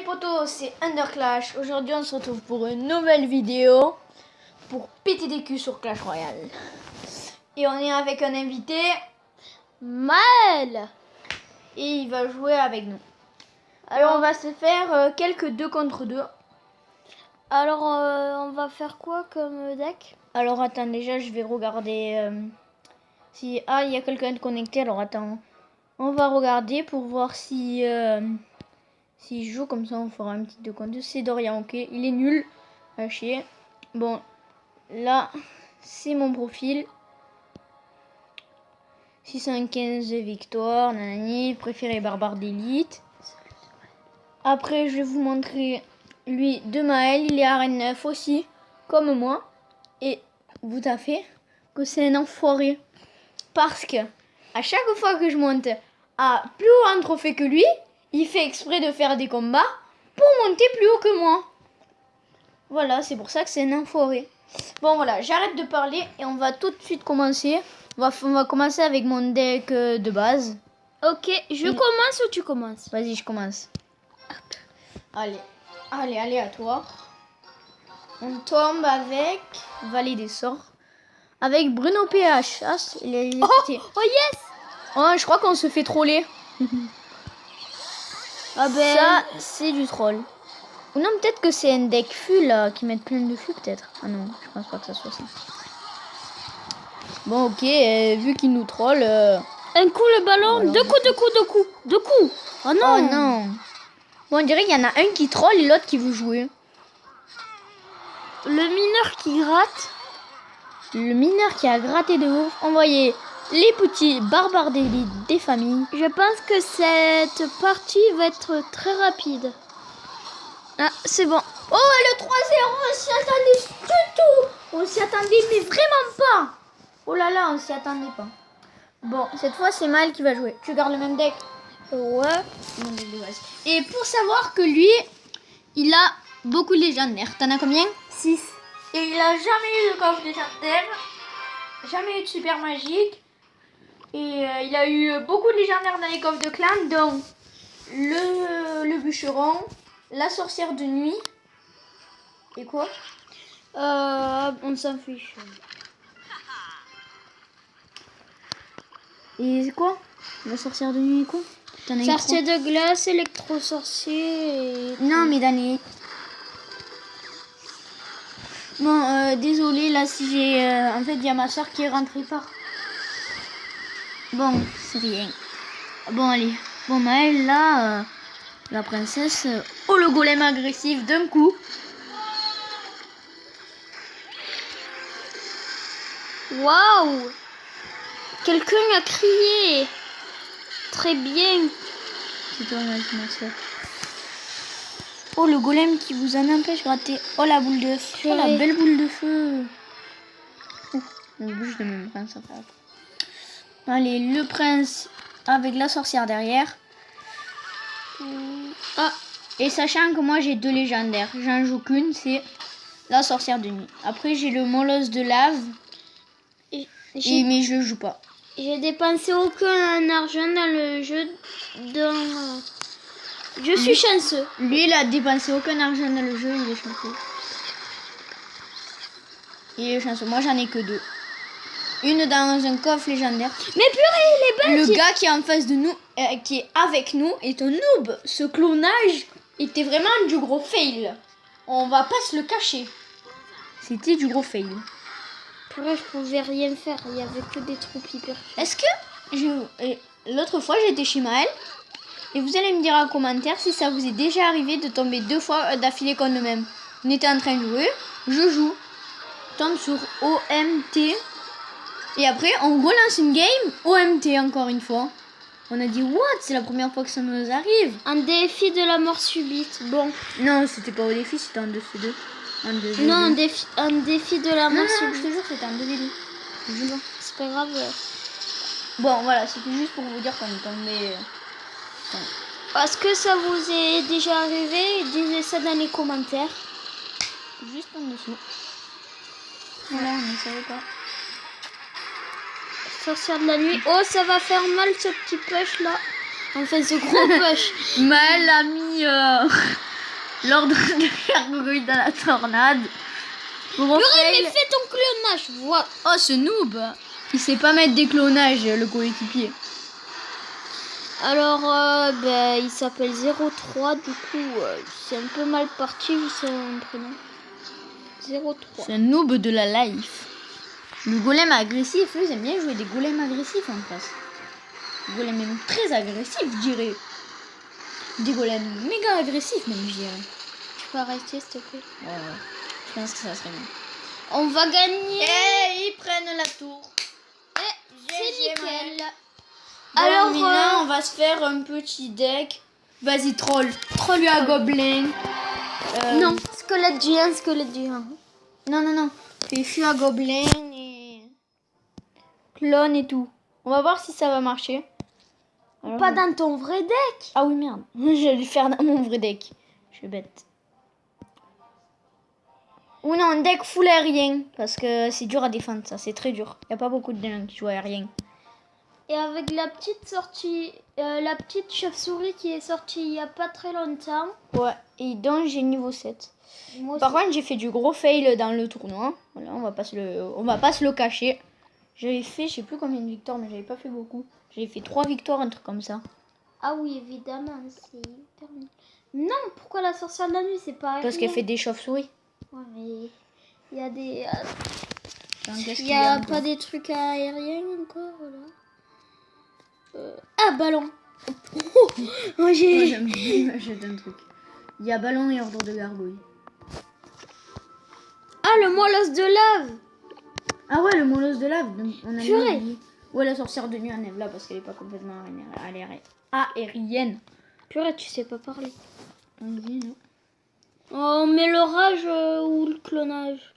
potos, c'est Underclash. Aujourd'hui on se retrouve pour une nouvelle vidéo pour péter des culs sur Clash Royale. Et on est avec un invité, Maël, et il va jouer avec nous. Alors on va se faire quelques 2 contre 2. Alors on va faire quoi comme deck? Alors attends, déjà je vais regarder si... Ah, il y a quelqu'un de connecté, alors attends. On va regarder pour voir si... s'il joue, comme ça on fera un petit 2 contre 2. C'est Dorian, ok. Il est nul. À chier. Bon, là, c'est mon profil. 615 victoires, nanani, préféré barbare d'élite. Après, je vais vous montrer lui de Maël. Il est arène 9 aussi, comme moi. Et vous à fait que c'est un enfoiré. Parce que à chaque fois que je monte à plus haut un trophée que lui, il fait exprès de faire des combats pour monter plus haut que moi. Voilà, c'est pour ça que c'est un enfoiré. Bon voilà, j'arrête de parler et on va tout de suite commencer. On va commencer avec mon deck de base. Ok, je commence ou tu commences? Vas-y, je commence. Allez, aléatoire. On tombe avec Vallée des Sorts. Avec Bruno PH. Ah, il est... Oh yes! Oh, je crois qu'on se fait troller. Ah ben... Ça, c'est du troll. Ou non, peut-être que c'est un deck fût là, qui mettent plein de fût peut-être. Ah non, je pense pas que ça soit ça. Bon, ok, vu qu'il nous troll... Un coup le ballon, alors, deux coups. Oh non! Oh non. Bon, on dirait qu'il y en a un qui troll et l'autre qui veut jouer. Le mineur qui gratte. Le mineur qui a gratté de ouf. Envoyez les petits barbares d'élite des familles. Je pense que cette partie va être très rapide. Ah, c'est bon. Oh, le 3-0, on s'y attendait du tout. On s'y attendait, mais vraiment pas. Oh là là, on s'y attendait pas. Bon, cette fois, c'est Mal qui va jouer. Tu gardes le même deck? Ouais. Et pour savoir que lui, il a beaucoup de légendaires. T'en as combien? 6. Et il a jamais eu de coffre légendaire. Jamais eu de super magique. Et il a eu beaucoup de légendaires dans les coffres de clan. Donc, le bûcheron, la sorcière de nuit. Et quoi? On s'en fiche. Et quoi? La sorcière de nuit et quoi? Sorcier de glace, électro-sorcier et... Non, mais dans les... Bon, désolé, là, si j'ai... en fait, il y a ma soeur qui est rentrée par... Bon, c'est rien. Bon, allez. Bon, Maëlle, là, la princesse... Oh, le golem agressif d'un coup. Waouh! Quelqu'un a crié. Très bien. C'est toi, ma soeur. Oh, le golem qui vous en empêche de gratter. Oh, la boule de feu. Oh, la belle boule de feu. Oh, le bouge de mon prince. Allez, le prince avec la sorcière derrière. Ah, et sachant que moi j'ai 2 légendaires. J'en joue qu'une, c'est la sorcière de nuit. Après, j'ai le molosse de lave. Mais je le joue pas. J'ai dépensé aucun argent dans le jeu. Je suis chanceux. Lui, il a dépensé aucun argent dans le jeu, il est chanceux. Il est chanceux. Moi, j'en ai que 2. Une dans un coffre légendaire. Mais purée, il est bête. Le gars qui est en face de nous, qui est avec nous, est un noob. Ce clonage était vraiment du gros fail. On va pas se le cacher. C'était du gros fail. Purée, je pouvais rien faire. Il y avait que des troupes hyper. Est-ce que l'autre fois j'étais chez Maël et vous allez me dire en commentaire si ça vous est déjà arrivé de tomber 2 fois d'affilée contre le même. On était en train de jouer, je joue, tombe sur OMT et après on relance une game OMT encore une fois. On a dit what, c'est la première fois que ça nous arrive. Un défi de la mort subite. Bon. Non, c'était pas au défi, c'était en 2v2. Non, un défi de la mort subite. Je te jure, c'était en 2v2. Je jure. C'est pas grave. Bon, voilà, c'était juste pour vous dire qu'on est tombé. Est-ce que ça vous est déjà arrivé? Dites ça dans les commentaires. Juste en dessous. Voilà, on ne savait pas. Sorcière de la nuit. Oh, ça va faire mal ce petit push là. Enfin, ce gros push. Maël a mis L'ordre de gargouille dans la tornade. Gros Purée, fail. mais fais ton clonage. Voilà. Oh, ce noob. Il sait pas mettre des clonages, le coéquipier. Alors, il s'appelle 03, du coup, c'est un peu mal parti vu son prénom. 03. C'est un noob de la life. Le golem agressif, eux, ils aiment bien jouer des golems agressifs en face. Des golems même très agressifs, je dirais. Des golems méga agressifs, même, je dirais. Tu peux arrêter, s'il te plaît. Ouais. Je pense que ça serait bien. On va gagner. Et ils prennent la tour. C'est nickel. Bon, Alors, maintenant, on va se faire un petit deck. Vas-y, troll. Troll à gobelin. Non, squelette du 1, squelette du 1. Non. Fais à gobelin et clone et tout. On va voir si ça va marcher. Alors, Pas dans ton vrai deck. Ah oui, merde. Je vais le faire dans mon vrai deck. Je suis bête. Ou non, un deck full aérien. Parce que c'est dur à défendre, ça. C'est très dur. Il n'y a pas beaucoup de gens qui jouent aérien. Et avec la petite sortie, la petite chauve-souris qui est sortie il y a pas très longtemps. Ouais. Et donc, j'ai niveau 7. Moi Par aussi. contre, j'ai fait du gros fail dans le tournoi. Voilà, on va pas se le cacher. J'avais fait, je sais plus combien de victoires, mais j'avais pas fait beaucoup. J'avais fait 3 victoires, un truc comme ça. Ah oui, évidemment, c'est hyper nul. Non, pourquoi la sorcière de la nuit, c'est pas Parce qu'elle fait des chauves-souris. Ouais, mais il y a des... Enfin, qu'est-ce Il qu'il y a encore pas des trucs aériens encore, là. Ah, ballon. Oh, Ouais, j'ai... j'aime bien acheter un truc. Il y a ballon et ordre de gargouille. Ah, le molosse de lave. Ah ouais, le molosse de lave. Donc, on a Purée. oublié. Ouais, la sorcière de nuit enlève là parce qu'elle est pas complètement aérienne. Purée, tu sais pas parler. Vas-y, non. Oh, on met l'orage ou le clonage.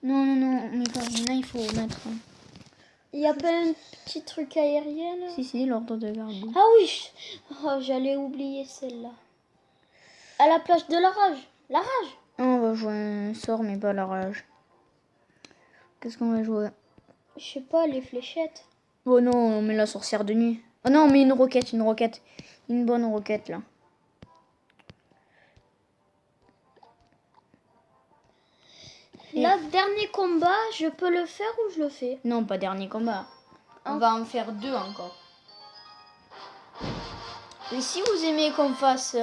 Non, mais pas maintenant, il faut mettre. Il y a pas un petit truc aérien, là? Si, l'ordre de gargouille. Ah oui, oh, j'allais oublier celle-là. À la place de la rage. La rage. On va jouer un sort, mais pas la rage. Qu'est-ce qu'on va jouer? Je sais pas, les fléchettes. Oh non, on met la sorcière de nuit. Oh non, on met une roquette. Une bonne roquette, là. Là, dernier combat, je peux le faire ou je le fais? Non, pas dernier combat. On va en faire 2 encore. Et si vous aimez qu'on fasse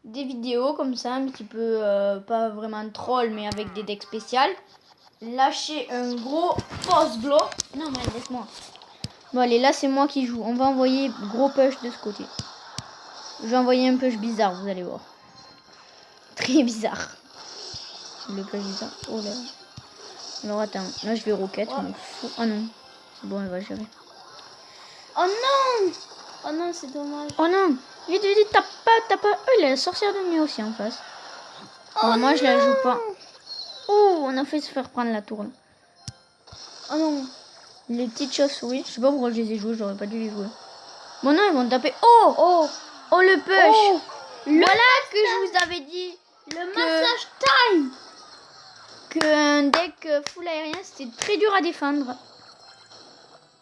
des vidéos comme ça, un petit peu, pas vraiment troll, mais avec des decks spéciales, lâchez un gros pouce bleu. Non, mais laisse-moi. Bon, allez, là, c'est moi qui joue. On va envoyer gros push de ce côté. Je vais envoyer un push bizarre, vous allez voir. Très bizarre. Le push bizarre. Oh là. Alors, attends. Là, je vais roquette. Je m'en fous. Ah non. C'est bon, elle va gérer. Oh non! Oh non, c'est dommage. Oh non. Vite, tape pas. Oh, il a la sorcière de nuit aussi en face. Oh moi, je la non. joue pas. Oh, on a fait se faire prendre la tour, là. Oh non. Les petites chauves-souris. Je sais pas pourquoi je les ai jouées. J'aurais pas dû les jouer. Bon, non, ils vont taper. Oh, le push. Oh, Voilà que je vous avais dit. le massage time. Qu'un deck full aérien, c'était très dur à défendre.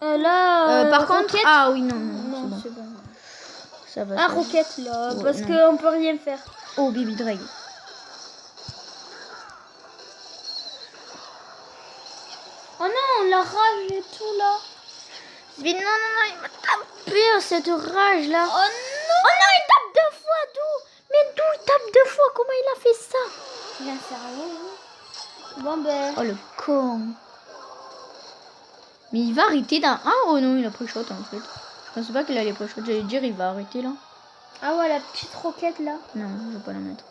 Là, Par contre... roquette. Ah oui, non, Non, c'est c'est bon. bon. Ça va. Un roquette là, Ouais, parce non. qu'on peut rien faire. Oh, Baby Drag. Oh non, la rage et tout là. Mais non, il m'a tapé cette rage là. Oh non. Oh non, il tape 2 fois, d'où? Mais d'où il tape 2 fois? Comment il a fait ça? J'en sais rien. Bon ben. Oh le con. Mais il va arrêter dans... Ah oh non, il a pris shot en fait. Je pensais pas qu'il allait pris shot. J'allais dire il va arrêter là. Ah ouais, la petite roquette là. Non, je vais pas la mettre.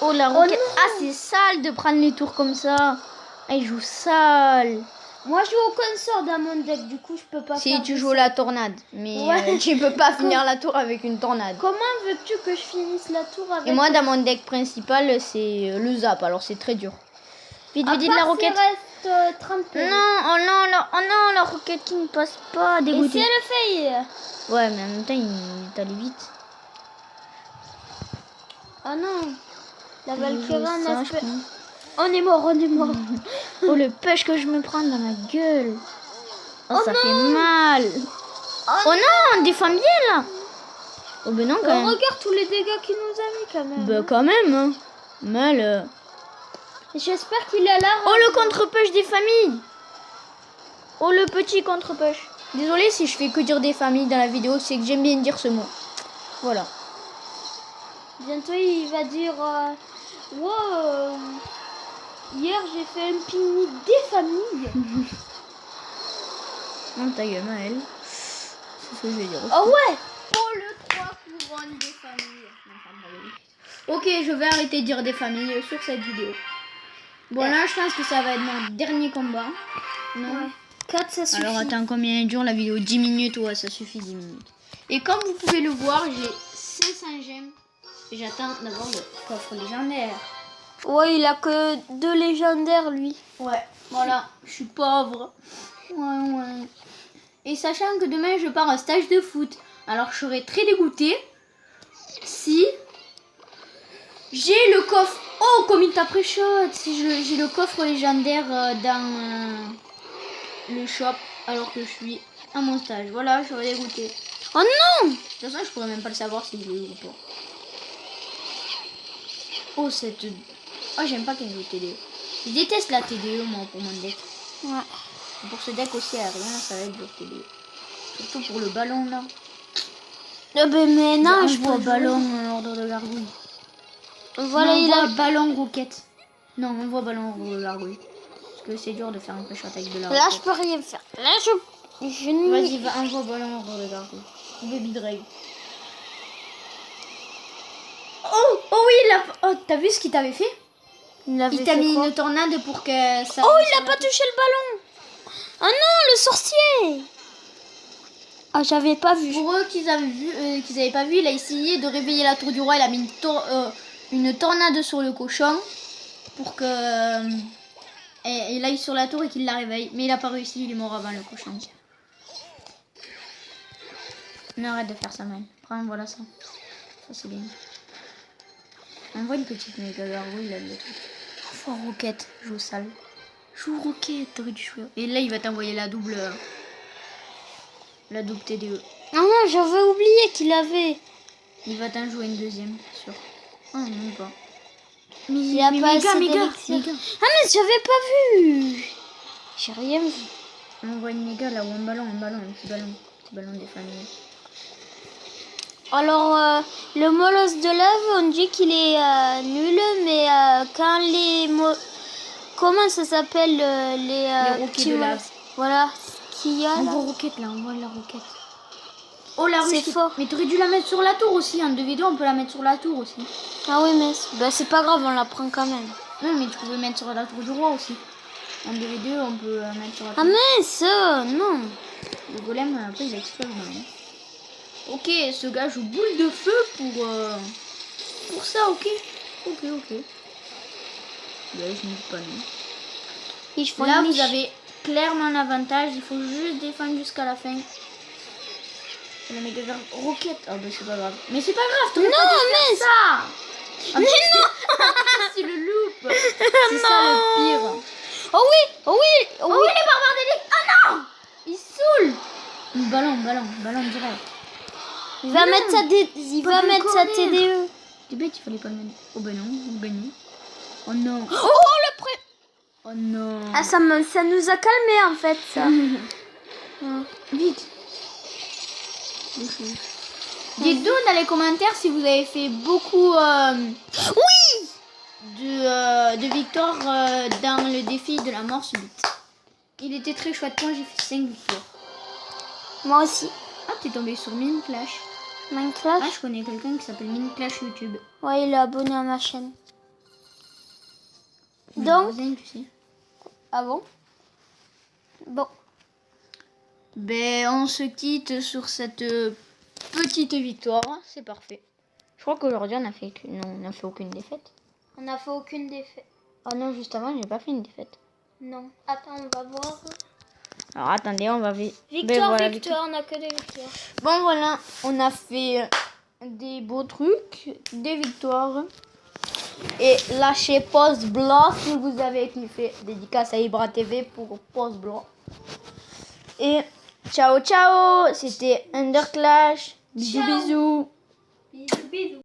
Oh la roquette. non. Ah c'est sale de prendre les tours comme ça. Ah il joue sale. Moi je joue au consort dans mon deck, du coup je peux pas Si faire tu de joues ça. la tornade. Mais Ouais. tu peux pas finir la tour avec une tornade. Comment veux-tu que je finisse la tour avec... Et moi dans mon deck principal c'est le zap. Alors c'est très dur. Vite, à vite, part la s'il roquette. reste 30 PV. Non, oh non, la roquette qui ne passe pas. Et si Dégoûté. elle le fait... Ouais, mais en même temps, il est allé vite. Oh non. La Je Valkyrie, joue ça, je pense. on est mort, on est mort. Oh, le push que je me prends dans la gueule. Oh, Oh ça non. fait mal. Oh non, on défend bien là. Oh ben non, quand même. Regarde tous les dégâts qu'il nous a mis quand même. Bah quand même, hein. Mal. J'espère qu'il a la Oh, le contre-push des familles. Oh, le petit contre-push. Désolé si je fais que dire des familles dans la vidéo, c'est que j'aime bien dire ce mot. Voilà. Bientôt il va dire wow, hier j'ai fait un pique-nique des familles. Non, ta gueule, Maëlle. C'est ce que je vais dire aussi. Oh ouais. Oh, le 3 couronnes des familles. Ok, je vais arrêter de dire des familles sur cette vidéo. Bon, là, je pense que ça va être mon dernier combat. Non. Ouais. 4, ça suffit. Alors, attends, combien dure la vidéo? 10 minutes? Ouais, ça suffit, 10 minutes. Et comme vous pouvez le voir, j'ai 500 gemmes. Et j'attends d'avoir le coffre légendaire. Ouais, il a que 2 légendaires, lui. Ouais, voilà, je suis pauvre. Ouais. Et sachant que demain, je pars à un stage de foot. Alors, je serais très dégoûtée si j'ai le coffre. Oh, comme il t'a pré-shot. Si j'ai le coffre légendaire dans le shop alors que je suis à mon stage. Voilà, je serais dégoûtée. Oh non! De toute façon, je pourrais même pas le savoir si je l'ai eu ou pas. Oh, cette... Oh, j'aime pas qu'elle joue TDE. Je déteste la TDE, moi, pour mon deck. Ouais. Pour ce deck aussi, à rien, ça va être dur TDE. Surtout pour le ballon, là. Oh, ben, mais non, je vois peux ballon ordre de gargouille. Voilà, non, il a ballon roquette. Non, on voit ballon ordre de gargouille. Parce que c'est dur de faire un pré-shot avec de la Là, roquette. je peux rien faire. Là, je ne... Vas-y, envoie ballon ordre de gargouille. Baby Drake. Oh oui, oh, t'as vu ce qu'il t'avait fait? Il t'a mis une tornade pour que ça... Oh, il a pas touché le ballon. Ah non, le sorcier. Ah, j'avais pas vu. Pour eux qu'ils avaient pas vu, il a essayé de réveiller la tour du roi. Il a mis une tornade sur le cochon pour que il aille sur la tour et qu'il la réveille. Mais il a pas réussi, il est mort avant le cochon. Non, arrête de faire ça, man. Prends, voilà ça. Ça, c'est bien. On voit une petite méga gargouille là, le truc. Enfin, roquette, joue sale. Joue roquette, t'aurais dû jouer. Et là, il va t'envoyer la double TDE. Ah non, j'avais oublié qu'il avait. Il va t'en jouer une deuxième, sûr. Oh, non, pas. Mais il a pas assez d'élixir. Ah mais j'avais pas vu. J'ai rien vu. On voit une méga là où un ballon, un petit ballon des familles. Alors le molosse de lave, on dit qu'il est nul, mais quand les comment ça s'appelle les roquets de lave. Voilà, ce qu'il y a On là. voit roquette là, on voit la roquette. Oh la c'est ruche, fort. Mais t'aurais dû la mettre sur la tour aussi, en 2v2 on peut la mettre sur la tour aussi. Ah oui mais bah, c'est pas grave, on la prend quand même. Non mais tu pouvais mettre sur la tour du roi aussi. En 2v2 on peut mettre sur la tour. Ah mince, non. Le golem après il explose maintenant. Ok, ce gars joue boule de feu pour ça, ok. Ok. Là, je n'ai pas mis. Là, vous avez clairement l'avantage. Il faut juste défendre jusqu'à la fin. La méga roquette. Ah, bah, c'est pas grave. Mais c'est pas grave, non, mais ça. Mais non. C'est le loop. C'est ça le pire. Oh oui, les barbares d'élite. Ah non. Il saoule. Ballon direct. Il va mettre sa TDE. T'es bête, il fallait pas le mettre. Oh ben non, on gagne. Oh non. Oh le prêt. Oh non. Ah ça nous a calmé en fait ça. Vite. Dites-nous dans les commentaires si vous avez fait beaucoup de victoires dans le défi de la mort subite. Il était très chouette, moi j'ai fait 5 victoires. Moi aussi. Ah, t'es tombé sur Mine Clash. Minecraft. Ah, je connais quelqu'un qui s'appelle Mine Clash YouTube. Ouais, il est abonné à ma chaîne. Donc, voisin, tu sais. Ah bon? Bon. Ben, on se quitte sur cette petite victoire. C'est parfait. Je crois qu'aujourd'hui, on a fait aucune défaite. On n'a fait aucune défaite. Oh non, juste avant, j'ai pas fait une défaite. Non. Attends, on va voir. Alors, attendez, on va... Victoire, on a que des victoires. Bon, voilà, on a fait des beaux trucs, des victoires. Et lâchez pouce blanc si vous avez kiffé. Dédicace à Ibra TV pour pouce blanc. Et ciao, ciao. C'était Underclash. Bisous, bisous. Bisous.